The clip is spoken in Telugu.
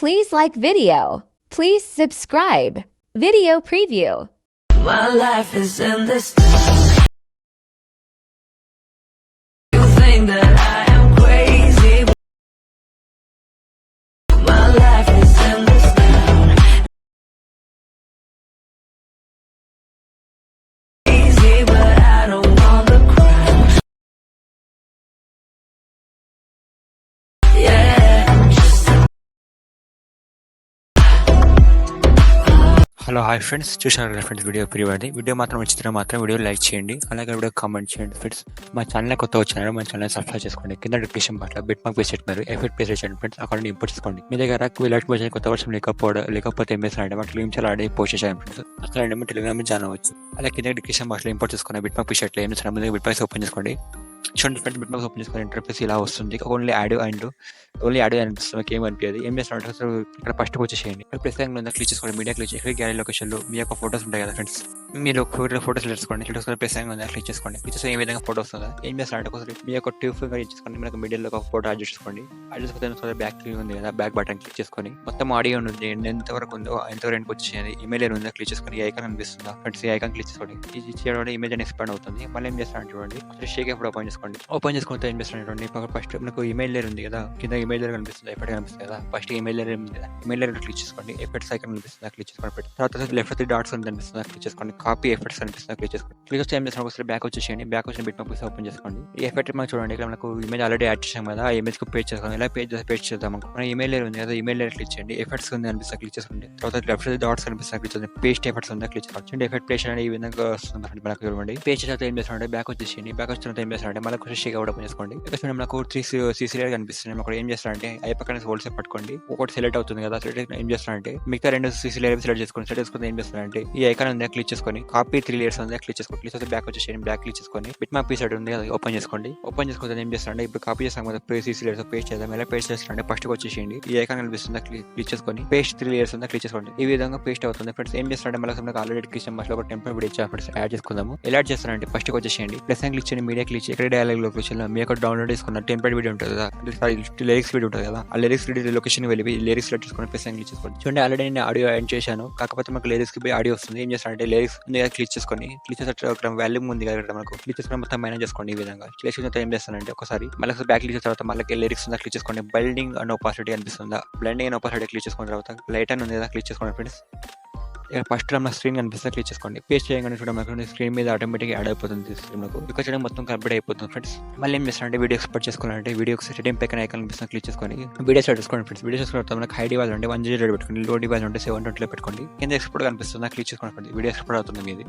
Please like video. Please subscribe. Video preview. My life is in this. You think that I am crazy? My life is in this. Easy, but I don't want the crown. Yeah, I'm just a hello hi friends, చూసారు కదా ఫ్రెండ్స్ వీడియో ప్రివ్యూ అది. వీడియో మాత్రం నచ్చితే మాత్రం వీడియో లైక్ చేయండి, అలాగే వీడియో కామెంట్ చేయండి ఫ్రెండ్స్. మా ఛానల్ కొత్త వచ్చినారు, మా ఛానల్ సబ్స్క్రైబ్ చేసుకోండి. కింద డిస్క్రిప్షన్ బాక్స్లో బిట్ మార్క్ పేస్ట్ చేస్తున్నారు, ఎఫెక్ట్ పేస్ట్ చేయండి ఫ్రెండ్స్. అక్కడ ఇంపోర్ట్ చేసుకోండి. మీ దగ్గర ఇలాంటి పోస్ట్ కొత్త వర్షం లేకపోతే ఏం చేస్తారంటే మా టెలిగ్రామ్ ఆడి పోస్ట్ చేసాను ఫ్రెండ్స్. అక్కడ మీ టెలిగ్రామ్ జాయిన్ అవ్వచ్చు. అలాగే కింద డిస్క్రిప్షన్ బాక్స్లో ఇంపోర్ట్ చేసుకుని బిట్ మార్క్ పేస్ట్ ఏం చేస్తాను, ముందు బిట్ మార్క్స్ ఓపెన్ చేసుకోండి. చూడండి ఫ్రెండ్స్, బిట్ మార్క్స్ ఓపెన్ చేసుకుని ఇంటర్ఫేస్ ఇలా వస్తుంది. ఓన్లీ యాడ్ అనిపిస్తుంది, మీకు ఏం అనిపించదు. ఏం చేస్తారంటే అసలు ఇక్కడ ఫస్ట్ వచ్చేసేయండి. ఇక్కడ ప్రస్తుతం క్లిక్ చేసుకోండి, మీడియా క్లిక్ చేసి గ్యాలరీ లొకేషన్లో మీ యొక్క ఫోటోస్ ఉంటాయి కదా ఫ్రెండ్స్. మీరు ఫోటోస్ తీసుకోండి, ప్రస్తుతం ఉందా క్లిక్ చేసుకోండి. క్లిక్ చేస్తే ఏ విధంగా ఫోటోస్ ఉందా. ఏం చేస్తారంటే ఒకసారి మీ యొక్క ట్యూబ్ ఫింగర్ చేసుకోండి, మీకు మీడియాలో ఒక ఫోటో యాడ్ చేసుకోండి. యాడ్ చేసుకుంటే బ్యాక్ ఉంది కదా, బ్యాక్ బటన్ క్లిక్ చేసుకొని మొత్తం ఆడియో ఉంది ఎంతవరకు ఉందో ఎంతవరకు వచ్చేసి ఇమెయిల్ ఉందా క్లిక్ చేసుకొని ఈ ఐకాన్ అనిపిస్తుందా ఫ్రెండ్స్. ఈ ఐకాన్ క్లిక్ చేసుకోండి. ఇది చేయడం ఇమేజ్ అని ఎక్స్పాండ్ అవుతుంది. మళ్ళీ ఏం చేస్తారంటే చూడండి, షేక్ ఎప్పుడు ఓపెన్ చేసుకోండి. ఓపెన్ చేసుకుంటే ఏం చేస్తారంటే ఫస్ట్ మనకు ఇమెయిల్ లేయర్ ఉంది కదా, కింద ఇమెయిల్ లేయర్ కనిపిస్తుంది, ఎఫెక్ట్ కనిపిస్తుంది కదా. ఫస్ట్ ఇమెయిల్ లేయర్ ఉంది కదా, ఇమెయిల్ లేయర్ క్లిక్ చేసుకోండి. ఎఫెక్ట్స్ ఐకాన్ కనిపిస్తుంది, క్లిక్ చేసుకోండి. తర్వాత లెఫ్ట్ 3 డాట్స్ ఉంది కనిపిస్తుంది, క్లిక్ చేసుకోండి. కాపీ ఎఫెక్ట్స్ కనిపిస్తుంది, క్లిక్ చేసుకోండి. క్లిక్ చేస్తే ఏం చేస్తాం, ఒకసారి బ్యాక్ వచ్చేసేయండి. బ్యాక్ వచ్చిన బిట్ మార్క్ ఓపెన్ చేసుకోండి. ఈ ఎఫెక్ట్ మనకు చూడండి, ఇక్కడ మనకు ఇమేజ్ ఆల్రెడీ యాడ్ చేసాం కదా, ఆ ఇమేజ్ కు పేస్ట్ చేసుకోండి. ఇలా పేస్ట్ చేద్దాం. మన ఇమెయిల్ లేయర్ ఉంది కదా, ఇమెయిల్ లేయర్ క్లిక్ చేయండి. ఎఫెక్ట్స్ ఉంది కనిపిస్తుంది, క్లిక్ చేసుకోండి. తర్వాత లెఫ్ట్ డాట్స్ కనిపిస్తుంది, క్లిక్ చేయండి. పేస్ట్ ఎఫెక్ట్స్ ఉందా క్లిక్ చేసుకోండి. ఎఫెక్ట్ పేస్ట్ అనేది ఈ విధంగా వస్తుంది మనకు చూడండి. పేస్ట్ చేస్తే ఏం చేస్తారంటే బ్యాక్ వచ్చేసేయండి. బ్యాక్ వచ్చిన ఏం చేస్తారంటే మళ్ళీ కొంచెం షేక్ ఓపెన్ చేసుకోండి. ఇక్కడ మనకు 3 CC లేయర్ కనిపిస్తుంది. అక్కడ ఏం చేస్తారంటే ఐ పక్కన హోల్స్ పట్టుకోండి. ఒకటి సెలెక్ట్ అవుతుంది కదా, సెలెక్ట్ ఏం చేస్తారంటే మిగతా 2 CC లేయర్ సెలెక్ట్ చేసుకోండి. సెలెక్ట్ చేసుకుంటే ఏం చేస్తారంటే ఈ ఐకాన్ ఉందా క్లిక్ చేసుకొని కాపీ 3 లేయర్స్ ఉందా క్లిక్ చేసుకోండి. క్లిక్ చేస్తే బ్యాక్ వచ్చేసేయండి. బ్యాక్ క్లిక్ చేసుకొని బిట్ మార్క్ పీస్ ఉంది కదా, ఓపెన్ చేసుకోండి. ఓపెన్ చేసుకుంటే ఏం చేస్తారంటే ఇప్పుడు కాపీ చేస్తాం కదా, CC లేయర్స్ పేస్ట్ చేద్దాం. ఎలా పేస్ట్ చేస్తారంటే ఫస్ట్ వచ్చేసేయండి. ఈ ఐకాన్ కనిపిస్తుందా క్లిక్ చేసుకొని పేస్ట్ 3 లేయర్స్ ఉందా క్లిక్ చేసుకోండి. ఈ విధంగా పేస్ట్ అవుతుంది ఫ్రెండ్స్. ఏం చేస్తారంటే మళ్ళీ మనకు ఆల్రెడీ డిస్క్రిప్షన్ బాక్స్లో ఒక టెంప్లెట్ వీడియో ఇచ్చాను ఫ్రెండ్స్, యాడ్ చేసుకుందాము. ఎలా యాడ్ చేస్తారంటే ఫస్ట్ వచ్చేసేయండి, ప్లస్ క్లిక్ చేయండి, మీడియా క్లిక్ చేయండి. ఇక్కడ డైలాగ్ లొకేషన్ లో మీ యొక్క డౌన్లోడ్ చేసుకున్న టెంప్లెట్ వీడియో ఉంటుంది కదా, లిరిక్స్ వీడియో ఉంటుంది కదా, ఆ లిరిక్స్ వీడియో లొకేషన్ వెళ్ళి లిరిక్స్ సెలెక్ట్ చేసుకుని ప్లస్ క్లిక్ చేసుకోండి. చూడండి ఆల్రెడీ నేను ఆడియో యాడ్ చేశాను, కాకపోతే మనకు లిరిక్స్ కి పోయి ఆడియో వస్తుంది. ఏం చేస్తారంటే లిరిక్స్ క్లిక్ చేసుకొని క్లిక్ చేస్తే వాల్యూమ్ ఉంది కదా మనకు, క్లిక్ చేసుకుని మొత్తం మేనేజ్ చేసుకోండి. ఈ విధంగా క్లిక్ చేసిన ఏం చేస్తానంటే ఒకసారి మళ్ళీ బ్యాక్ క్లిక్ చేసిన తర్వాత మళ్ళీ లిరిక్స్ ఉందా క్లిక్ చేసుకోండి. బైండింగ్ అండ్ ఒపాసిటీ అనిపిస్తుందా, బ్లెండింగ్ అండ్ ఒపాసిటీ క్లిక్ చేసుకున్న తర్వాత లైట్ అని ఉంది కదా క్లిక్ చేసుకోండి ఫ్రెండ్స్. ఇక్కడ ఫస్ట్ మన స్క్రీన్ కనిపిస్తే క్లిక్ చేసుకోండి. పేస్ట్ చేయగానే చూడండి మనకు స్క్రీన్ మీద ఆటోమేటిక్ యాడ్ అయిపోతుంది. స్క్రీన్కు ఇక్కడ చూడండి మొత్తం కంప్లీట్ అయిపోతుంది ఫ్రెండ్స్. మళ్ళీ ఏం చేస్తారంటే వీడియో ఎక్స్పోర్ట్ చేసుకోవాలంటే వీడియో సెట్టింగ్ పైన ఐకాన్ కనిపిస్తుంది, క్లిక్ చేసుకొని వీడియో సెట్ చేసుకోండి ఫ్రెండ్స్. వీడియో చేసుకున్న మనకు హై డివైస్ ఉంటే 1 GB పెట్టుకోండి, లో డివైస్ ఉంటే 720 పెట్టుకోండి. కింద ఎక్స్పోర్ట్ కనిపిస్తుంది, క్లిక్ చేసుకోండి. వీడియో ఎక్స్పోర్ట్ అవుతుంది మీది.